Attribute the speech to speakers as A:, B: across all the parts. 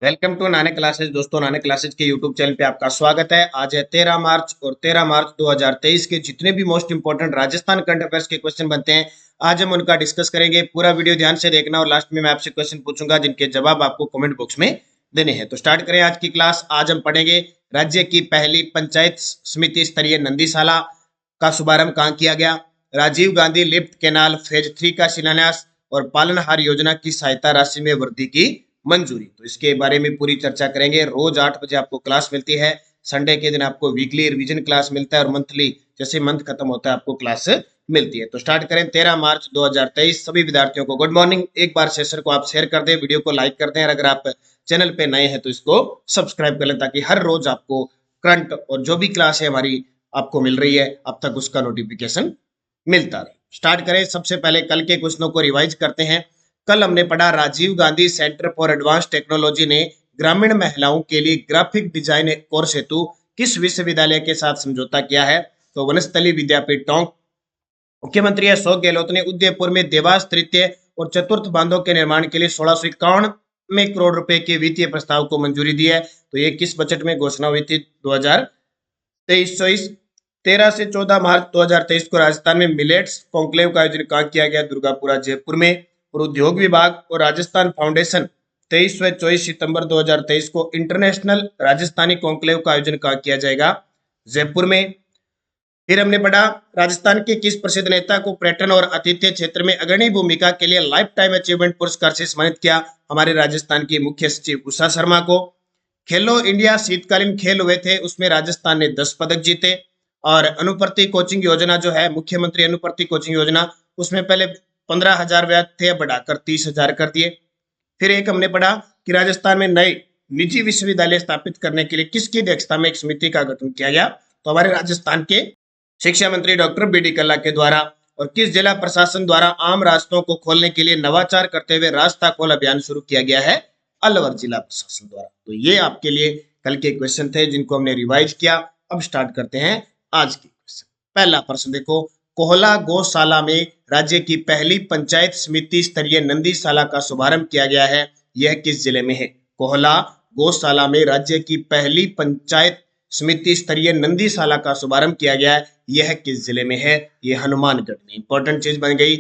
A: Welcome to नाने classes. दोस्तों, नाने क्लासेज के यूट्यूब चैनल पे आपका स्वागत है। आज है 13 मार्च और 13 मार्च 2023 के जितने भी most important Rajasthan current affairs के क्वेश्चन बनते हैं, आज हम उनका डिस्कस करेंगे। पूरा वीडियो ध्यान से देखना और लास्ट में मैं आपसे क्वेश्चन पूछूंगा जिनके जवाब आपको कमेंट बॉक्स में देने हैं। तो स्टार्ट करें आज की क्लास। आज हम पढ़ेंगे राज्य की पहली पंचायत समिति स्तरीय नंदीशाला का शुभारंभ कहाँ किया गया, Rajiv Gandhi lift canal phase 3 का शिलान्यास और पालनहार योजना की सहायता राशि में वृद्धि की मंजूरी। तो इसके बारे में पूरी चर्चा करेंगे। रोज 8 बजे आपको क्लास मिलती है। संडे के दिन आपको वीकली रिवीजन क्लास मिलता है और मंथली जैसे मंथ खत्म होता है आपको क्लास मिलती है। तो स्टार्ट करें। 13 मार्च 2023 सभी विद्यार्थियों को गुड मॉर्निंग। एक बार सेशन को आप शेयर कर दें, वीडियो को लाइक कर दें और अगर आप चैनल पे नए हैं तो इसको सब्सक्राइब कर लें ताकि हर रोज आपको करंट और जो भी क्लास है हमारी आपको मिल रही है अब तक उसका नोटिफिकेशन मिलता रहे। स्टार्ट करें। सबसे पहले कल के क्वेश्चनों को रिवाइज करते हैं। कल हमने पढ़ा Rajiv Gandhi centre for advance technology ने ग्रामीण महिलाओं के लिए ग्राफिक डिजाइन कोर्स हेतु किस विश्वविद्यालय के साथ समझौता किया है। तो वनस्थली विद्यापीठ टोंक। मुख्यमंत्री अशोक गहलोत ने उदयपुर में देवास तृतीय और चतुर्थ बांधों के निर्माण के लिए 1651 में करोड़ रुपए के वित्तीय प्रस्ताव को मंजूरी दी है। तो ये किस बजट में घोषणा हुई थी? 2023-24। 13 से 14 मार्च 2023 को राजस्थान में मिलेट्स कॉन्क्लेव का आयोजन कहाँ किया गया? दुर्गापुरा जयपुर में। और उद्योग विभाग और राजस्थान फाउंडेशन 23 व 24 सितंबर 2023 को इंटरनेशनल राजस्थानी कॉन्क्लेव का आयोजन कहाँ किया जाएगा? जयपुर में। फिर हमने पढ़ा राजस्थान के किस प्रसिद्ध नेता को पर्यटन और आतिथ्य क्षेत्र में अग्रणी भूमिका के लिए लाइफ टाइम अचीवमेंट पुरस्कार से सम्मानित किया? हमारे राजस्थान की मुख्य सचिव उषा शर्मा को। खेलो इंडिया शीतकालीन खेल हुए थे, उसमें राजस्थान ने 10 पदक जीते। और अनुप्रति कोचिंग योजना जो है, मुख्यमंत्री अनुप्रति कोचिंग योजना, उसमें पहले 15,000 ब्याज थे, बढ़ाकर 30,000 कर दिए। फिर एक हमने पढ़ा कि राजस्थान में नए निजी विश्वविद्यालय स्थापित करने के लिए किसकी अध्यक्षता में एक समिति का गठन किया गया? तो हमारे राजस्थान के शिक्षा मंत्री डॉक्टर बी डी कल्ला के द्वारा। और किस जिला प्रशासन द्वारा आम रास्तों को खोलने के लिए नवाचार करते हुए रास्ता खोल अभियान शुरू किया गया है? अलवर जिला प्रशासन द्वारा। तो ये आपके लिए कल के क्वेश्चन थे जिनको हमने रिवाइज किया। अब स्टार्ट करते हैं आज के क्वेश्चन। पहला प्रश्न देखो, कोहला गौशाला में राज्य की पहली पंचायत समिति स्तरीय नंदीशाला का शुभारंभ किया गया है, यह किस जिले में है? कोहला गौशाला में राज्य की पहली पंचायत समिति स्तरीय नंदीशाला का शुभारंभ किया गया है, यह किस जिले में है? यह हनुमानगढ़ में। इंपॉर्टेंट चीज बन गई।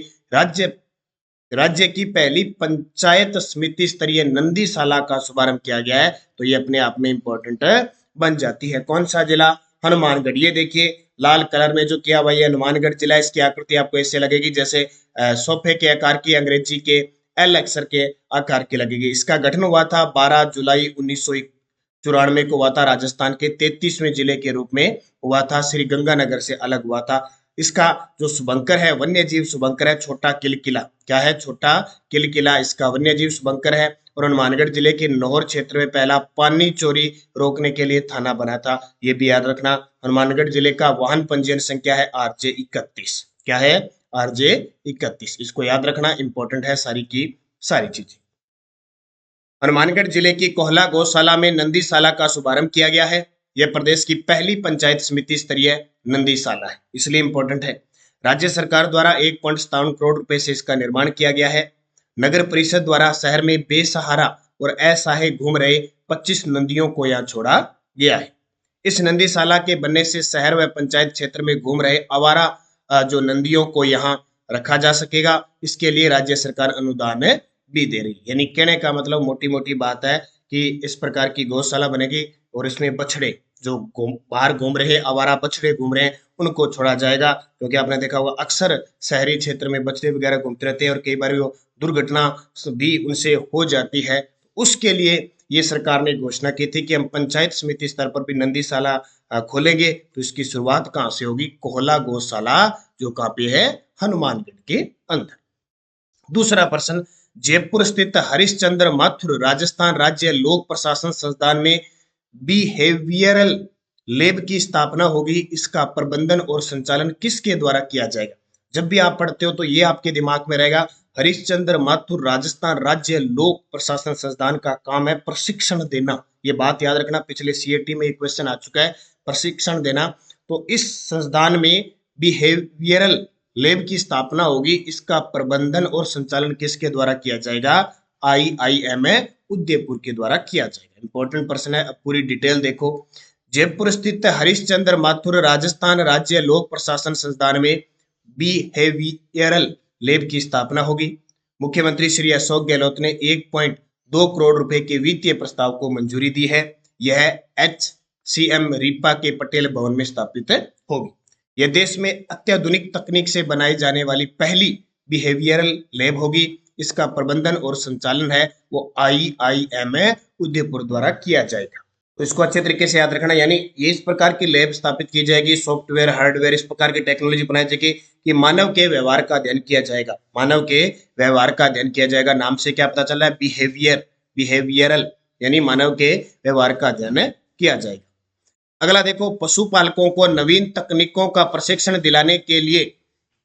A: राज्य की पहली पंचायत समिति स्तरीय नंदीशाला का शुभारंभ किया गया है, तो ये अपने आप में इंपॉर्टेंट बन जाती है। कौन सा जिला? हनुमानगढ़। ये देखिए लाल कलर में जो किया हुआ ये हनुमानगढ़ जिला। इसकी आकृति आपको ऐसे लगेगी जैसे सोफे के आकार की, अंग्रेजी के एल अक्षर के आकार की लगेगी। इसका गठन हुआ था 12 जुलाई 1994 को हुआ था। राजस्थान के 33वें जिले के रूप में हुआ था। श्री गंगानगर से अलग हुआ था। इसका जो शुभंकर है, वन्य जीव शुभंकर है छोटा किलकिला। क्या है? छोटा किलकिला इसका वन्य जीव शुभंकर है। और हनुमानगढ़ जिले के नौहर क्षेत्र में पहला पानी चोरी रोकने के लिए थाना बना था, ये भी याद रखना। हनुमानगढ़ जिले का वाहन पंजीयन संख्या है RJ 31। क्या है? RJ 31। इसको याद रखना, इंपॉर्टेंट है सारी की सारी चीजें। हनुमानगढ़ जिले की कोहला गौशाला में नंदीशाला का शुभारंभ किया गया है। यह प्रदेश की पहली पंचायत समिति स्तरीय नंदीशाला है, इसलिए इंपॉर्टेंट है। राज्य सरकार द्वारा 1.57 करोड़ रुपए से इसका निर्माण किया गया है। नगर परिषद द्वारा शहर में बेसहारा और असहाय घूम रहे 25 नंदियों को यहाँ छोड़ा गया है। इस नंदीशाला के बनने से शहर व पंचायत क्षेत्र में घूम रहे आवारा जो नंदियों को यहाँ रखा जा सकेगा। इसके लिए राज्य सरकार अनुदान भी दे रही है। यानी कहने का मतलब मोटी मोटी बात है कि इस प्रकार की गौशाला बनेगी और इसमें बछड़े जो बाहर घूम रहे आवारा बछड़े घूम रहे हैं उनको छोड़ा जाएगा। क्योंकि आपने देखा होगा अक्सर शहरी क्षेत्र में बछड़े वगैरह घूमते रहते हैं और कई बार वो दुर्घटना भी उनसे हो जाती है। उसके लिए ये सरकार ने घोषणा की थी कि हम पंचायत समिति स्तर पर भी नंदीशाला खोलेंगे। तो इसकी शुरुआत कहाँ से होगी? कोहला गौशाला जो कहाँ पे है? हनुमानगढ़ के अंदर। दूसरा प्रश्न, जयपुर स्थित हरिश्चंद्र माथुर राजस्थान राज्य लोक प्रशासन संस्थान में बिहेवियरल लैब की स्थापना होगी। इसका प्रबंधन और संचालन किसके द्वारा किया जाएगा? जब भी आप पढ़ते हो तो ये आपके दिमाग में रहेगा। हरिश्चंद्र माथुर राजस्थान राज्य लोक प्रशासन संस्थान का काम है प्रशिक्षण देना। ये बात याद रखना, पिछले CAT में एक क्वेश्चन आ चुका है, प्रशिक्षण देना। तो इस संस्थान में बिहेवियरल लैब की स्थापना होगी। इसका प्रबंधन और संचालन किसके द्वारा किया जाएगा? IIM उदयपुर के द्वारा किया जाएगा। इंपॉर्टेंट प्रश्न है, अब पूरी डिटेल देखो। जयपुर स्थित हरिश्चंद्र माथुर राजस्थान राज्य लोक प्रशासन संस्थान में बिहेवियरल लैब की स्थापना होगी। मुख्यमंत्री श्री अशोक गहलोत ने 1.2 करोड़ रुपए के वित्तीय प्रस्ताव को मंजूरी दी है। यह HCM रीपा के पटेल भवन में स्थापित होगी। यह देश में अत्याधुनिक तकनीक से बनाई जाने वाली पहली बिहेवियरल लैब होगी। इसका प्रबंधन और संचालन है वो IIM उदयपुर द्वारा किया जाएगा। तो इसको अच्छे तरीके से याद रखना, यानी ये इस प्रकार की लैब स्थापित की जाएगी, सॉफ्टवेयर हार्डवेयर इस प्रकार की टेक्नोलॉजी बनाई जाएगी कि मानव के व्यवहार का अध्ययन किया जाएगा। मानव के व्यवहार का अध्ययन किया जाएगा। नाम से क्या पता चल रहा है, बिहेवियरल, यानी मानव के व्यवहार का अध्ययन किया जाएगा। अगला देखो, पशुपालकों को नवीन तकनीकों का प्रशिक्षण दिलाने के लिए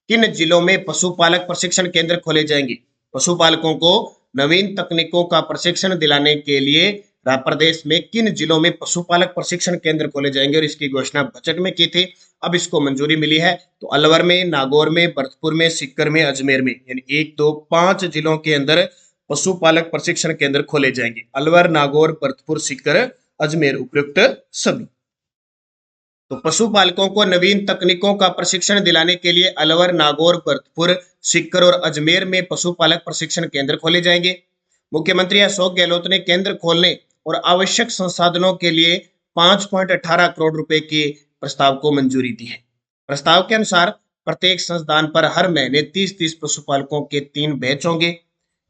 A: किन जिलों में पशुपालक प्रशिक्षण केंद्र खोले जाएंगे। पशुपालकों को नवीन तकनीकों का प्रशिक्षण दिलाने के लिए प्रदेश में किन जिलों में पशुपालक प्रशिक्षण केंद्र खोले जाएंगे, और इसकी घोषणा बजट में की थी, अब इसको मंजूरी मिली है। तो अलवर में, नागौर में, भरतपुर में, सीकर में, अजमेर में, यानी 1, 2, 5 जिलों के अंदर पशुपालक प्रशिक्षण केंद्र खोले जाएंगे। अलवर, नागौर, भरतपुर, सीकर, अजमेर, उपयुक्त सभी। तो पशुपालकों को नवीन तकनीकों का प्रशिक्षण दिलाने के लिए अलवर, नागौर, भरतपुर, सीकर और अजमेर में पशुपालक प्रशिक्षण केंद्र खोले जाएंगे। मुख्यमंत्री अशोक गहलोत ने केंद्र खोलने और आवश्यक संसाधनों के लिए 5.18 करोड़ रुपए के प्रस्ताव को मंजूरी दी है। प्रस्ताव के अनुसार प्रत्येक संस्थान पर हर महीने 30-30 पशुपालकों के 3 बैच होंगे।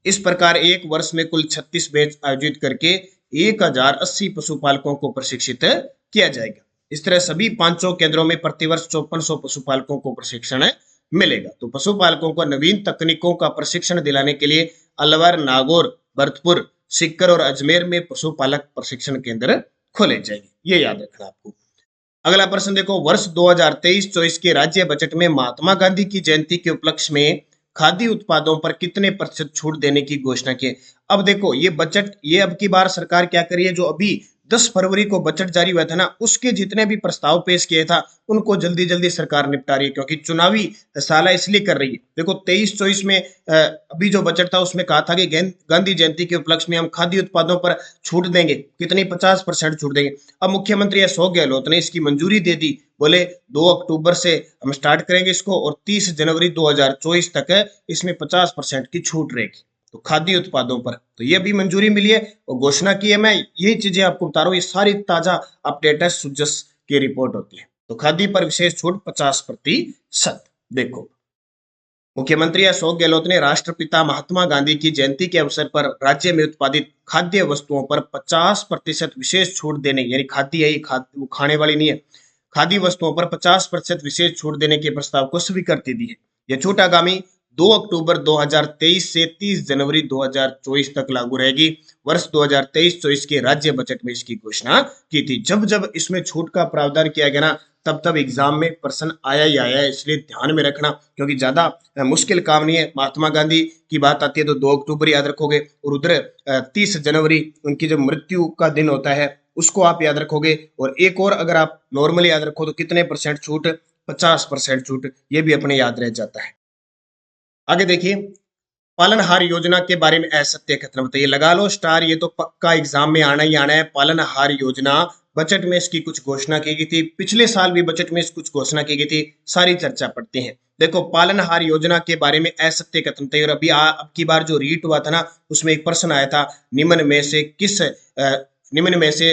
A: इस प्रकार एक वर्ष में कुल 36 बैच आयोजित करके 1080 पशुपालकों को प्रशिक्षित किया जाएगा। इस तरह सभी 500 केंद्रों में प्रतिवर्ष 5400 पशुपालकों को प्रशिक्षण मिलेगा। तो पशुपालकों को नवीन तकनीकों का प्रशिक्षण दिलाने के लिए अलवर, नागौर, भरतपुर, सीकर और अजमेर में पशुपालक प्रशिक्षण केंद्र खोले जाएंगे। ये याद रखना आपको। अगला प्रश्न देखो, वर्ष 2023-24 के राज्य बजट में महात्मा गांधी की जयंती के उपलक्ष्य में खाद्य उत्पादों पर कितने प्रतिशत छूट देने की घोषणा की। अब देखो, ये बजट, ये अब की बार सरकार क्या करी है, जो अभी 10 फरवरी को बजट जारी हुआ था ना, उसके जितने भी प्रस्ताव पेश किए था उनको जल्दी जल्दी सरकार निपटा रही है, क्योंकि चुनावी साल इसलिए कर रही है। देखो 23-24 में अभी जो बजट था उसमें कहा था कि गांधी जयंती के उपलक्ष्य में हम खाद्य उत्पादों पर छूट देंगे, कितनी 50% छूट देंगे। अब मुख्यमंत्री अशोक गहलोत ने इसकी मंजूरी दे दी, बोले 2 अक्टूबर से हम स्टार्ट करेंगे इसको और 30 जनवरी 2024 तक इसमें 50% की छूट रहेगी, तो खाद्य उत्पादों पर। तो ये भी मंजूरी मिली है और घोषणा की है। मैं यही चीजें आपको बता रहा हूँ, ये सारी ताजा अपडेट है, सुजस की रिपोर्ट होती है। तो खाद्य पर विशेष छूट 50%। देखो, मुख्यमंत्री अशोक गहलोत ने राष्ट्रपिता महात्मा गांधी की जयंती के अवसर पर राज्य में उत्पादित खाद्य वस्तुओं पर 50% विशेष छूट देने, यानी खाद्य है, वो खाने वाली नहीं है, खाद्य वस्तुओं पर 50% विशेष छूट देने के प्रस्ताव को स्वीकृति दी है। यह छूट आगामी 2 अक्टूबर 2023 से 30 जनवरी 2024 तक लागू रहेगी। वर्ष 2023-24 के राज्य बजट में इसकी घोषणा की थी। जब जब इसमें छूट का प्रावधान किया गया ना, तब तब एग्जाम में प्रश्न आया ही आया है, इसलिए ध्यान में रखना, क्योंकि ज्यादा मुश्किल काम नहीं है। महात्मा गांधी की बात आती है तो 2 अक्टूबर याद रखोगे, और उधर 30 जनवरी उनकी जब मृत्यु का दिन होता है उसको आप याद रखोगे। और एक और अगर आप नॉर्मली याद रखो तो कितने % छूट, 50% छूट, ये भी अपने याद रह जाता है। आगे देखिए, पालनहार योजना के बारे में असत्य कथन बताइए। लगा लो स्टार, ये तो पक्का एग्जाम में आना ही आना है। पालनहार योजना, बजट में इसकी कुछ घोषणा की गई थी, पिछले साल भी बजट में कुछ घोषणा की गई थी, सारी चर्चा पड़ती है। देखो, पालनहार योजना के बारे में असत्य कथन बताइए। और अभी अब की बार जो रीट हुआ था ना, उसमें एक प्रश्न आया था, निम्न में से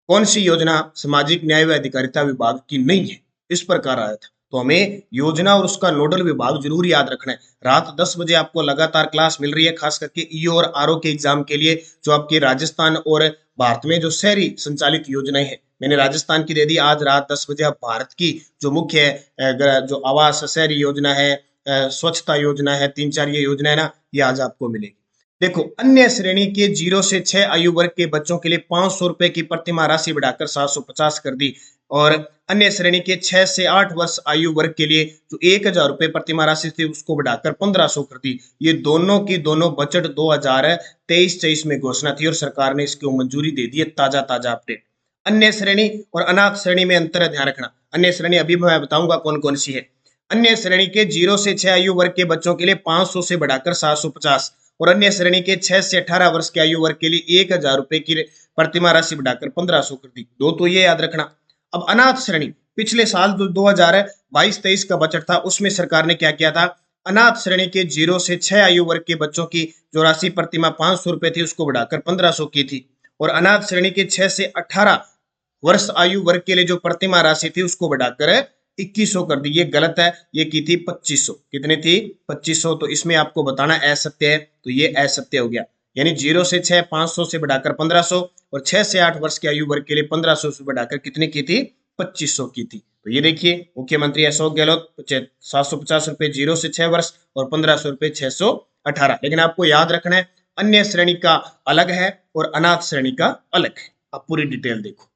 A: कौन सी योजना सामाजिक न्याय व अधिकारिता विभाग की नहीं है, इस प्रकार आया था। तो हमें योजना और उसका नोडल विभाग जरूर याद रखना है। रात 10 बजे आपको लगातार क्लास मिल रही है, खास करके ईओ और आरओ के एग्जाम के लिए, जो आपके राजस्थान और भारत में जो शहरी संचालित योजनाएं हैं। मैंने राजस्थान की दे दी, आज रात 10 बजे आप भारत की जो मुख्य जो आवास शहरी योजना है, स्वच्छता योजना है, 3-4 ये योजना है ना, ये आज आपको मिलेगी। देखो, अन्य श्रेणी के 0 से 6 आयु वर्ग के बच्चों के लिए 500 रुपए की प्रतिमाह राशि बढ़ाकर 750 कर दी, और अन्य श्रेणी के 6 से 8 वर्ष आयु वर्ग के लिए जो 1000 रुपए प्रतिमाह राशि थी उसको बढ़ाकर 1500 कर दी। ये दोनों की दोनों बजट 2023-24 में घोषणा थी और सरकार ने इसको मंजूरी दे दी है। ताजा अपडेट। अन्य श्रेणी और अनाथ श्रेणी में अंतर ध्यान रखना। अन्य श्रेणी अभी मैं बताऊंगा कौन कौन सी है। अन्य श्रेणी के 0 से 6 आयु वर्ग के बच्चों के लिए 500 से बढ़ाकर 750, और अन्य श्रेणी के 6 से 18 वर्ष की आयु वर्ग के लिए 1000 रुपए की प्रतिमा राशि बढ़ाकर 1500 कर दी। दो तो ये याद रखना। अब अनाथ श्रेणी, पिछले साल जो 2022-23 का बजट था उसमें सरकार ने क्या किया था, अनाथ श्रेणी के 0 से 6 आयु वर्ग के बच्चों की जो राशि प्रतिमा 500 रुपए थी उसको बढ़ाकर 1500 की थी, और अनाथ श्रेणी के 6 से 18 वर्ष आयु वर्ग के लिए जो प्रतिमा राशि थी उसको बढ़ाकर 2100 कर दी। ये गलत है, ये की थी 2500। कितनी थी? 2500। तो इसमें आपको बताना असत्य है, तो ये असत्य हो गया। यानी 0 से 6 500 से बढ़ाकर 1500, और 6 से 8 वर्ष की आयु वर्ग के लिए 1500 से बढ़ाकर कितनी की थी? 2500 की थी। तो ये देखिए, मुख्यमंत्री अशोक गहलोत 750 रुपए 0 से 6 वर्ष और 1500 रुपए 618। लेकिन आपको याद रखना है, अन्य श्रेणी का अलग है और अनाथ श्रेणी का अलग है। अब पूरी डिटेल देखो।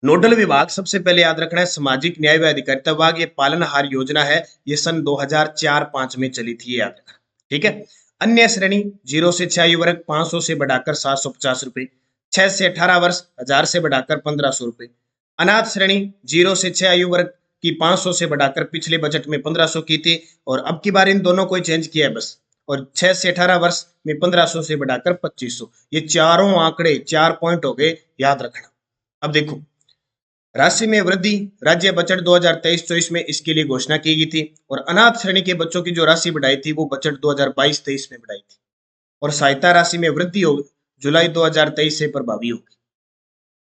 A: नोडल विभाग सबसे पहले याद रखना है सामाजिक न्याय व अधिकारिता विभाग। ये पालनहार योजना है, ये सन 2004-5 में चली थी, ये याद रखना। ठीक है। अन्य श्रेणी 0 से 6 आयु वर्ग 500 से बढ़ाकर 750 रुपए, 6 से 18 वर्ष 1000 से बढ़ाकर 1500 रुपए। अनाथ श्रेणी 0 से 6 आयु वर्ग की 500 से बढ़ाकर पिछले बजट में 1500 की थी, और अब की बार इन दोनों को चेंज किया है बस। और 6 से 18 वर्ष में 1500 से बढ़ाकर 2500। ये चारों आंकड़े 4 पॉइंट हो गए, याद रखना। अब देखो, राशि में वृद्धि राज्य बजट 2023-24 में इसके लिए घोषणा की गई थी, और अनाथ श्रेणी के बच्चों की जो राशि बढ़ाई थी वो बजट 2022-23 में बढ़ाई थी, और सहायता राशि में वृद्धि होगी जुलाई 2023 से प्रभावी होगी।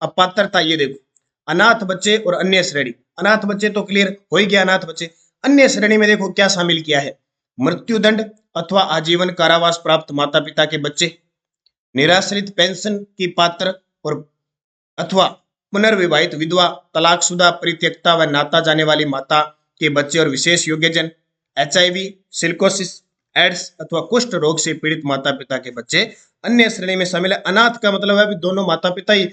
A: अब पात्रता ये देखो, अनाथ बच्चे और अन्य श्रेणी। अनाथ बच्चे तो क्लियर हो ही गया, अनाथ बच्चे। अन्य श्रेणी में देखो क्या शामिल किया है, मृत्युदंड अथवा आजीवन कारावास प्राप्त माता पिता के बच्चे, निराश्रित पेंशन की पात्र और अथवा पुनर्विवाहित विधवा, तलाकशुदा, परित्यक्ता व नाता जाने वाली माता के बच्चे और विशेष योग्यजन, HIV, सिलिकोसिस, एड्स अथवा कुष्ठ रोग से पीड़ित माता पिता के बच्चे अन्य श्रेणी में शामिल है। अनाथ का मतलब है दोनों माता पिता ही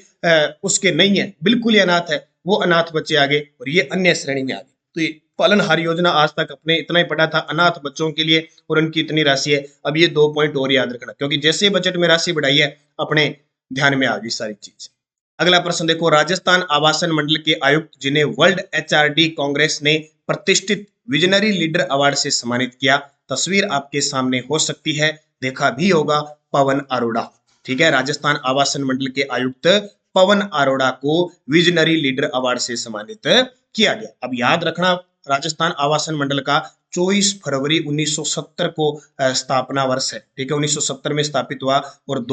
A: उसके नहीं है, बिल्कुल ही अनाथ है, वो अनाथ बच्चे आ गए, और ये अन्य श्रेणी में आ गए। तो ये पालनहार योजना आज तक अपने इतना ही पढ़ा था अनाथ बच्चों के लिए, और उनकी इतनी राशि है। अब ये 2 पॉइंट और याद रखना, क्योंकि जैसे बजट में राशि बढ़ाई है अपने ध्यान में आ गई सारी चीज। अगला प्रश्न देखो, राजस्थान आवासन मंडल के आयुक्त जिन्हें वर्ल्ड HRD कांग्रेस ने प्रतिष्ठित विजनरी लीडर अवार्ड से सम्मानित किया, तस्वीर आपके सामने हो सकती है, देखा भी होगा, पवन अरोड़ा। ठीक है, राजस्थान आवासन मंडल के आयुक्त पवन अरोड़ा को विजनरी लीडर अवार्ड से सम्मानित किया गया। अब याद रखना, राजस्थान आवासन मंडल का 24 फरवरी 1970 को स्थापना वर्ष है। ठीक है, 1970 में स्थापित हुआ, और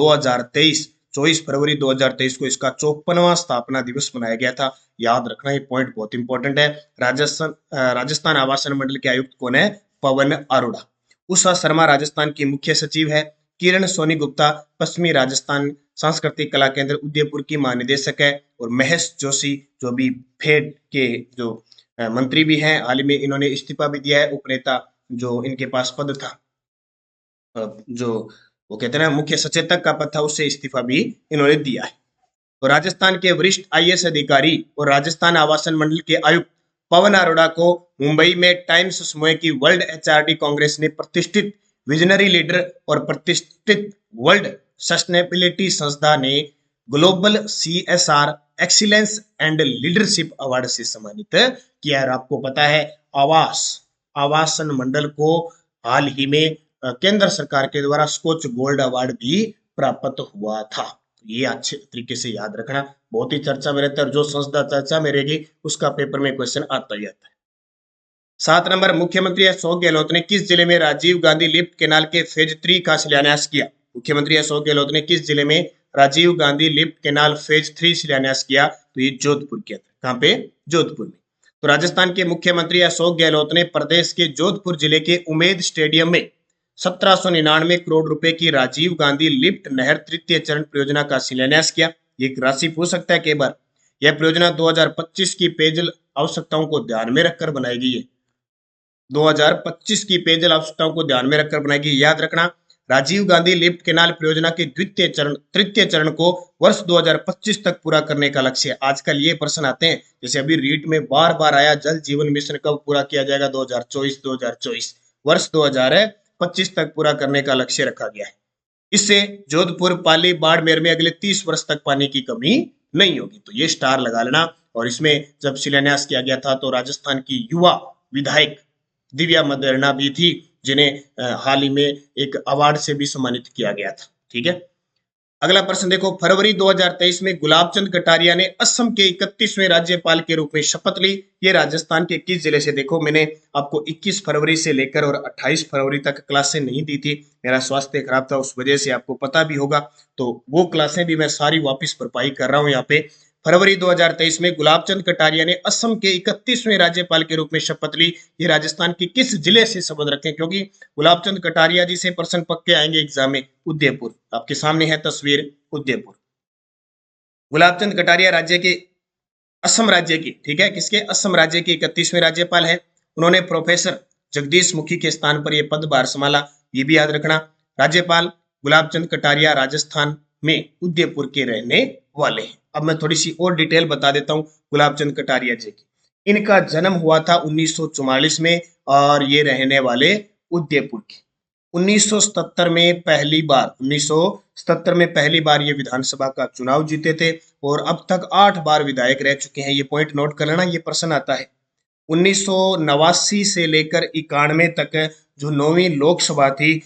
A: 24 फरवरी 2023 को इसका 54वां स्थापना दिवस मनाया गया था। याद रखना, ये पॉइंट बहुत इंपॉर्टेंट है। राजस्थान आवासन मंडल के आयुक्त कौन है? पवन अरोड़ा। उषा शर्मा राजस्थान की मुख्य सचिव है। किरण सोनी गुप्ता पश्चिमी राजस्थान सांस्कृतिक कला केंद्र उदयपुर की महानिदेशक है, और महेश जोशी जो भी फेड के जो मंत्री भी हैं, हाल ही में इन्होंने इस्तीफा भी दिया है, उपनेता जो इनके पास पद था, जो वो कहते हैं ना मुख्य सचेतक का पद था, उससे इस्तीफा भी इन्होंने दिया है। तो राजस्थान के वरिष्ठ IAS अधिकारी और राजस्थान आवासन मंडल के आयुक्त पवन अरोड़ा को मुंबई में टाइम्स समूह की वर्ल्ड HRD कांग्रेस ने प्रतिष्ठित विजनरी लीडर और प्रतिष्ठित वर्ल्ड सस्टेनेबिलिटी संस्था ने global CSR excellence and leadership award से सम्मानित किया। और आपको पता है आवासन मंडल को हाल ही में केंद्र सरकार के द्वारा स्कॉच गोल्ड अवार्ड भी प्राप्त हुआ था। ये अच्छे तरीके से याद रखना, बहुत ही चर्चा में रहता है, और जो संस्था चर्चा में रहेगी उसका पेपर में क्वेश्चन आता ही आता है। 7 नंबर, मुख्यमंत्री अशोक गहलोत ने किस जिले में राजीव गांधी लिफ्ट केनाल के फेज 3 का शिलान्यास किया? मुख्यमंत्री अशोक गहलोत ने किस जिले में Rajiv Gandhi lift canal phase 3 शिलान्यास किया? तो ये जोधपुर किया था। कहाँ पे? जोधपुर में। तो राजस्थान के मुख्यमंत्री अशोक गहलोत ने प्रदेश के जोधपुर जिले के उमेद स्टेडियम में 1799 करोड़ रुपए की राजीव गांधी लिफ्ट नहर तृतीय चरण परियोजना का शिलान्यास किया। ये राशि पूछ सकता है कई बार। यह परियोजना 2025 की पेयजल आवश्यकताओं को ध्यान में रखकर बनाई गई है। 2025 की पेयजल आवश्यकताओं को ध्यान में रखकर बनाई गई। याद रखना, राजीव गांधी लिफ्ट केनाल परियोजना के तृतीय चरण को वर्ष 2025 तक पूरा करने का लक्ष्य है। आजकल ये प्रश्न आते हैं, जैसे अभी रीट में बार बार आया, जल जीवन मिशन कब पूरा किया जाएगा? 2024 वर्ष 2025 तक पूरा करने का लक्ष्य रखा गया है। इससे जोधपुर, पाली, बाड़मेर में अगले 30 वर्ष तक पानी की कमी नहीं होगी। तो ये स्टार लगा लेना। और इसमें जब शिलान्यास किया गया था तो राजस्थान की युवा विधायक दिव्या मदेरणा भी थी, जिन्हें हाल ही में एक अवार्ड से भी सम्मानित किया गया था। ठीक है, अगला प्रश्न देखो, फरवरी 2023 में गुलाब चंद कटारिया ने असम के 31वें राज्यपाल के रूप में शपथ ली। ये राजस्थान के किस जिले से? देखो, मैंने आपको 21 फरवरी से लेकर और 28 फरवरी तक क्लासें नहीं दी थी, मेरा स्वास्थ्य खराब था, उस वजह से आपको पता भी होगा, तो वो क्लासें भी मैं सारी वापस भरपाई कर रहा हूँ यहाँ पे। फरवरी 2023 में गुलाब चंद कटारिया ने असम के 31वें राज्यपाल के रूप में शपथ ली। ये राजस्थान के किस जिले से संबंध रखें, क्योंकि गुलाब चंद कटारिया जी से प्रश्न पक्के आएंगे एग्जाम में। उदयपुर, आपके सामने है तस्वीर उदयपुर। गुलाब चंद कटारिया राज्य के, असम राज्य की, ठीक है, किसके? असम राज्य के 31वें राज्यपाल है। उन्होंने प्रोफेसर जगदीश मुखी के स्थान पर यह पदभार संभाला, ये भी याद रखना। राज्यपाल गुलाब चंद कटारिया राजस्थान में उदयपुर के रहने वाले हैं। अब मैं थोड़ी सी और डिटेल बता देता हूँ गुलाब चंद कटारिया जी की। इनका जन्म हुआ था 1944 में और ये रहने वाले उदयपुर के। 1977 में पहली बार ये विधानसभा का चुनाव जीते थे और अब तक 8 बार विधायक रह चुके हैं। ये पॉइंट नोट कर लेना, ये प्रश्न आता है। 1989 से लेकर 91 तक जो 9वीं लोकसभा थी,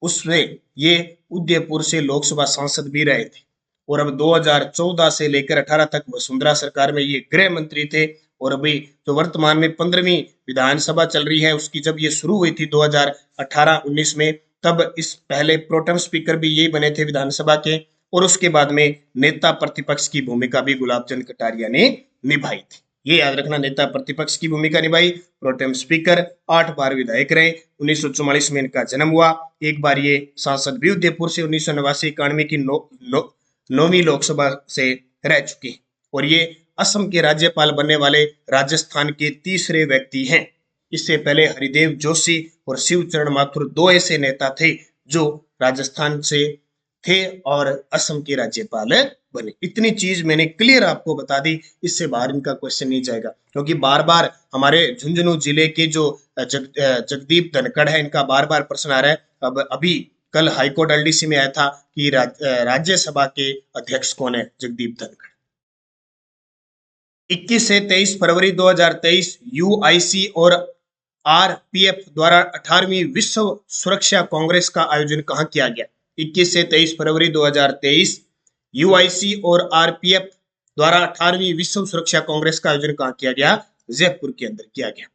A: उसमें ये उदयपुर से लोकसभा सांसद भी रहे थे। और अब 2014 से लेकर 18 तक वसुंधरा सरकार में ये गृह मंत्री थे। और अभी जो वर्तमान में 15वीं विधानसभा चल रही है, उसकी जब ये शुरू हुई थी 2018-19 में, तब इस पहले प्रोटेम स्पीकर भी यही बने थे विधानसभा के। और उसके बाद में नेता प्रतिपक्ष की भूमिका भी गुलाब चंद कटारिया ने निभाई थी। ये याद रखना, नेता प्रतिपक्ष की भूमिका निभाई, प्रोटेम स्पीकर, 8 बार विधायक रहे। 1944 में इनका जन्म हुआ, एक बार ये सांसद भी उदयपुर से 1989-91 की 9वीं लोकसभा से रह चुके। और ये असम के राज्यपाल बनने वाले राजस्थान के तीसरे व्यक्ति हैं। इससे पहले हरिदेव जोशी और शिवचरण माथुर 2 ऐसे नेता थे जो राजस्थान से थे और असम के राज्यपाल बने। इतनी चीज मैंने क्लियर आपको बता दी, इससे बाहर इनका क्वेश्चन नहीं जाएगा, क्योंकि बार बार हमारे झुंझुनू जिले के जो जगदीप धनखड़ है, इनका बार बार प्रश्न आ रहा है। अब अभी कल हाईकोर्ट एलडीसी में आया था कि राज्यसभा के अध्यक्ष कौन है? जगदीप धनखड़। 21 से 23 फरवरी 2023 यूआईसी और आरपीएफ द्वारा 18वीं विश्व सुरक्षा कांग्रेस का आयोजन कहां किया गया? 21 से 23 फरवरी 2023 यूआईसी और आरपीएफ द्वारा 18वीं विश्व सुरक्षा कांग्रेस का आयोजन कहां किया गया? जयपुर के अंदर किया गया।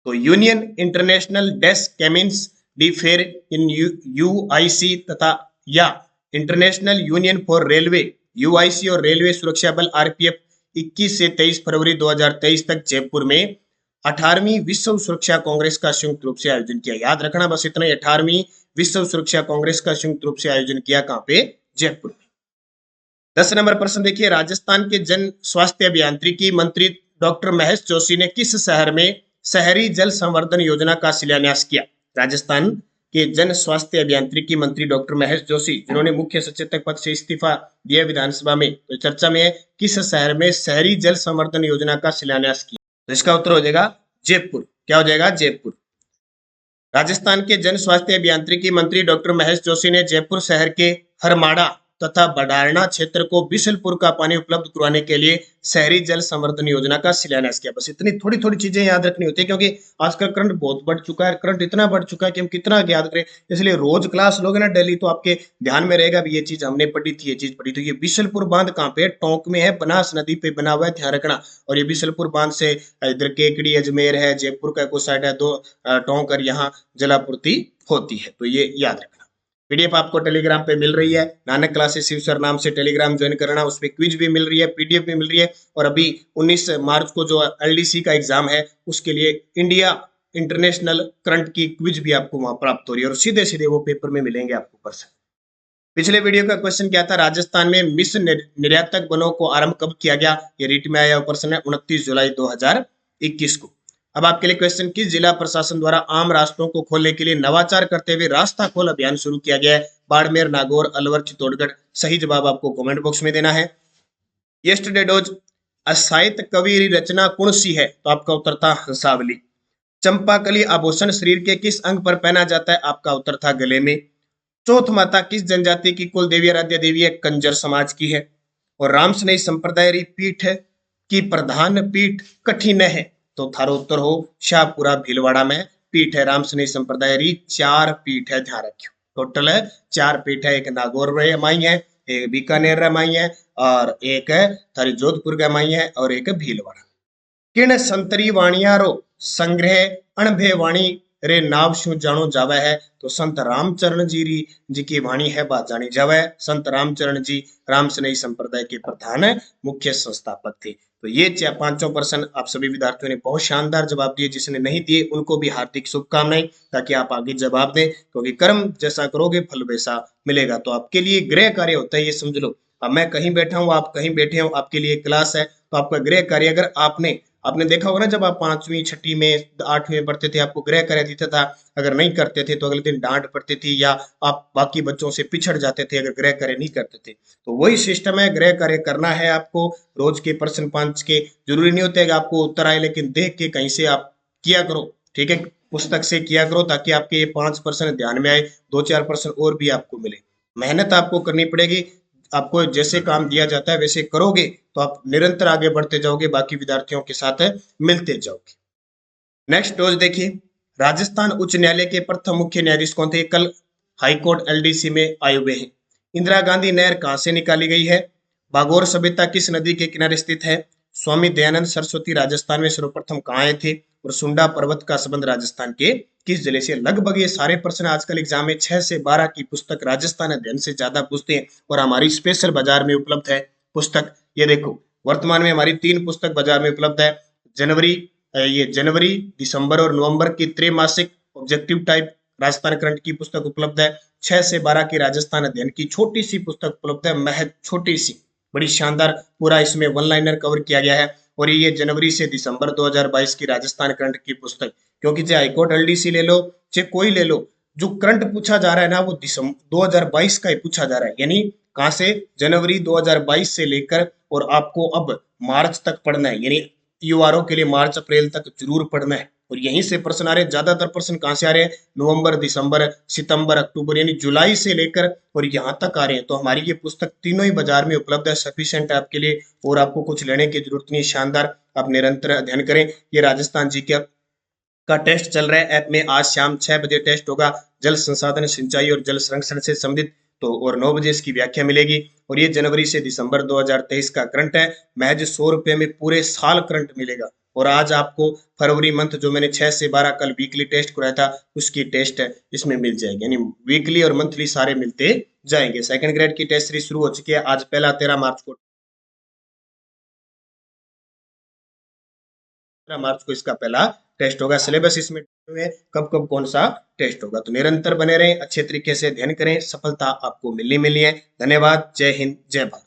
A: तो यूनियन इंटरनेशनल डेस केमिन्स डी फेयर इन यूआईसी तथा या international union for railway UIC और रेलवे सुरक्षा बल आरपीएफ 21 से 23 फरवरी 2023 तक जयपुर में 18वीं विश्व सुरक्षा कांग्रेस का संयुक्त रूप से आयोजन किया। याद रखना बस इतना, 18वीं विश्व सुरक्षा कांग्रेस का संयुक्त रूप से आयोजन किया कहां पे? जयपुर में। 10 नंबर प्रश्न देखिए, राजस्थान के जन स्वास्थ्य अभियांत्रिकी मंत्री डॉक्टर महेश जोशी ने किस शहर में शहरी जल संवर्धन योजना का शिलान्यास किया? राजस्थान के जन स्वास्थ्य अभियांत्रिकी मंत्री डॉक्टर महेश जोशी, जिन्होंने मुख्य सचेतक पद से इस्तीफा दिया विधानसभा में, तो चर्चा में है किस शहर में शहरी जल संवर्धन योजना का शिलान्यास किया? तो इसका उत्तर हो जाएगा जयपुर। क्या हो जाएगा? जयपुर। राजस्थान के जन स्वास्थ्य अभियांत्रिकी मंत्री डॉक्टर महेश जोशी ने जयपुर शहर के हरमाड़ा तथा बडारना क्षेत्र को बिशलपुर का पानी उपलब्ध करवाने के लिए शहरी जल संवर्धन योजना का शिलान्यास किया। बस इतनी थोड़ी थोड़ी चीजें याद रखनी होती है, क्योंकि आजकल करंट बहुत बढ़ चुका है। करंट इतना बढ़ चुका है कि हम कितना याद करें, इसलिए रोज क्लास लोगे ना डेली, तो आपके ध्यान में रहेगा भी ये चीज हमने पढ़ी थी, ये चीज पढ़ी। तो ये बिशलपुर बांध कहाँ पे? टोंक में है, बनास नदी पे बना हुआ है, ध्यान रखना। और ये बिशलपुर बांध से इधर केकड़ी अजमेर है, जयपुर का कोई साइड है, दो टोंक और यहाँ जलापूर्ति होती है। तो ये याद रखना। पीडीएफ आपको टेलीग्राम पे मिल रही है, नानक क्लासेस शिव सर नाम से टेलीग्राम ज्वाइन करना, उसपे क्विज भी मिल रही है, पीडीएफ भी मिल रही है। और अभी 19 मार्च को जो एलडीसी का एग्जाम है, उसके लिए इंडिया इंटरनेशनल करंट की क्विज भी आपको वहां प्राप्त हो रही है, और सीधे सीधे वो पेपर में मिलेंगे आपको पर्सन। पिछले वीडियो का क्वेश्चन क्या था? राजस्थान में मिश्र निर्यातक वनों को आरंभ कब किया गया? ये रीट में आया प्रश्न है 29 जुलाई 2021 को। अब आपके लिए क्वेश्चन, किस जिला प्रशासन द्वारा आम रास्तों को खोलने के लिए नवाचार करते हुए रास्ता खोल अभियान शुरू किया गया है? बाड़मेर, नागौर, अलवर, चित्तौड़गढ़। सही जवाब आपको कमेंट बॉक्स में देना है। यस्टरडे डोज असाहित्य कवि रचना कौन सी है? तो आपका उत्तर था हंसावली। चंपाकली आभूषण शरीर के किस अंग पर पहना जाता है? आपका उत्तर था गले में। चौथ माता किस जनजाति की कुल देवी आराध्य देवी है? कंजर समाज की है। और रामसनई संप्रदाय पीठ की प्रधान पीठ कठिन है, तो थारो उत्तर हो शाहपुरा भीलवाड़ा में पीठ है रामसनेही संप्रदाय री, 4 पीठ है, ध्यान रखियो। टोटल है 4 पीठ है। एक नागौर रे माई है, एक बीकानेर रे माई है, और एक है थारी जोधपुर के माई है, और एक भीलवाड़ा। किण संतरी वाणियारो संग्रह अणभे वाणी रे नाव शू जानो जावे है, तो संत रामचरण जी री जी की वाणी है बात जानी जावे। संत रामचरण जी रामसनेही संप्रदाय के प्रधान मुख्य संस्थापक थे। तो ये पांचों प्रश्न आप सभी विद्यार्थियों ने बहुत शानदार जवाब दिए। जिसने नहीं दिए उनको भी हार्दिक शुभकामनाएं, ताकि आप आगे जवाब दें, क्योंकि कर्म जैसा करोगे फल वैसा मिलेगा। तो आपके लिए गृह कार्य होता है, ये समझ लो। अब मैं कहीं बैठा हूँ, आप कहीं बैठे हो, आपके लिए क्लास है, तो आपका गृह कार्य अगर आपने आपने देखा होगा ना, जब आप 5वीं 6ठी में 8वीं में पढ़ते थे, आपको गृह कार्य देता था। अगर नहीं करते थे तो अगले दिन डांट पड़ती थी, या आप बाकी बच्चों से पिछड़ जाते थे अगर गृह कार्य नहीं करते थे। तो वही सिस्टम है, गृह कार्य करना है आपको। रोज के प्रश्न 5 के जरूरी नहीं होते कि आपको उत्तर आए, लेकिन देख के कहीं से आप किया करो, ठीक है, पुस्तक से किया करो, ताकि आपके ये 5 प्रश्न ध्यान में आए, 2-4 प्रश्न और भी आपको मिले। मेहनत आपको करनी पड़ेगी। आपको जैसे काम दिया जाता है वैसे करोगे तो आप निरंतर आगे बढ़ते जाओगे, बाकी विद्यार्थियों के साथ मिलते जाओगे। नेक्स्ट रोज देखिए, राजस्थान उच्च न्यायालय के प्रथम मुख्य न्यायाधीश कौन थे? कल हाईकोर्ट एलडीसी में आए हुए हैं। इंदिरा गांधी नहर कहां से निकाली गई है? बागोर सभ्यता किस नदी के किनारे स्थित है? स्वामी दयानंद सरस्वती राजस्थान में सर्वप्रथम कहाँ आए थे? और सुंडा पर्वत का संबंध राजस्थान के किस जिले से? लगभग ये सारे प्रश्न आजकल एग्जाम में 6 से 12 की पुस्तक राजस्थान अध्ययन से ज्यादा पूछते हैं, और हमारी स्पेशल बाजार में उपलब्ध है पुस्तक। ये देखो, वर्तमान में हमारी 3 पुस्तक बाजार में उपलब्ध है। जनवरी, दिसंबर और नवंबर की त्रैमासिक ऑब्जेक्टिव टाइप राजस्थान करंट की पुस्तक उपलब्ध है। 6 से 12 की राजस्थान अध्ययन की छोटी सी पुस्तक उपलब्ध है, महज छोटी सी, बड़ी शानदार। पूरा इसमें वन लाइनर कवर किया गया है। और ये जनवरी से दिसंबर 2022 की राजस्थान करंट की पुस्तक, क्योंकि चाहे हाईकोर्ट एलडीसी ले लो, चाहे कोई ले लो, जो करंट पूछा जा रहा है ना, वो दिसंबर 2022 का ही पूछा जा रहा है। यानी कहां से? जनवरी 2022 से लेकर, और आपको अब मार्च तक पढ़ना है। यानी यूआरओ के लिए मार्च अप्रैल तक जरूर पढ़ना है। और यहीं से प्रश्न आ रहे हैं। ज्यादातर प्रश्न कहां से आ रहे हैं? नवंबर, दिसंबर, सितंबर, अक्टूबर, यानी जुलाई से लेकर और यहां तक आ रहे हैं। तो हमारी ये पुस्तक तीनों ही बाजार में उपलब्ध है, सफिशिएंट है आपके लिए, और आपको कुछ लेने की जरूरत नहीं। शानदार, आप निरंतर अध्ययन करें। ये राजस्थान जी का टेस्ट चल रहा है ऐप में। आज शाम 6 बजे टेस्ट होगा, जल संसाधन, सिंचाई और जल संरक्षण से संबंधित। तो और 9 बजे इसकी व्याख्या मिलेगी। और ये जनवरी से दिसंबर 2023 का करंट है। महज 100 रुपए में पूरे साल करंट मिलेगा। और आज आपको फरवरी मंथ, जो मैंने 6 से 12 कल वीकली टेस्ट कराया था, उसकी टेस्ट है इसमें मिल जाएगी। यानी वीकली और मंथली सारे मिलते जाएंगे। सेकंड ग्रेड की टेस्ट सीरीज शुरू हो चुकी है। आज पहला 13 मार्च को इसका पहला टेस्ट होगा। सिलेबस इसमें कब कब कौन सा टेस्ट होगा। तो निरंतर बने रहें, अच्छे तरीके से अध्ययन करें, सफलता आपको मिलनी है। धन्यवाद। जय हिंद, जय भारत।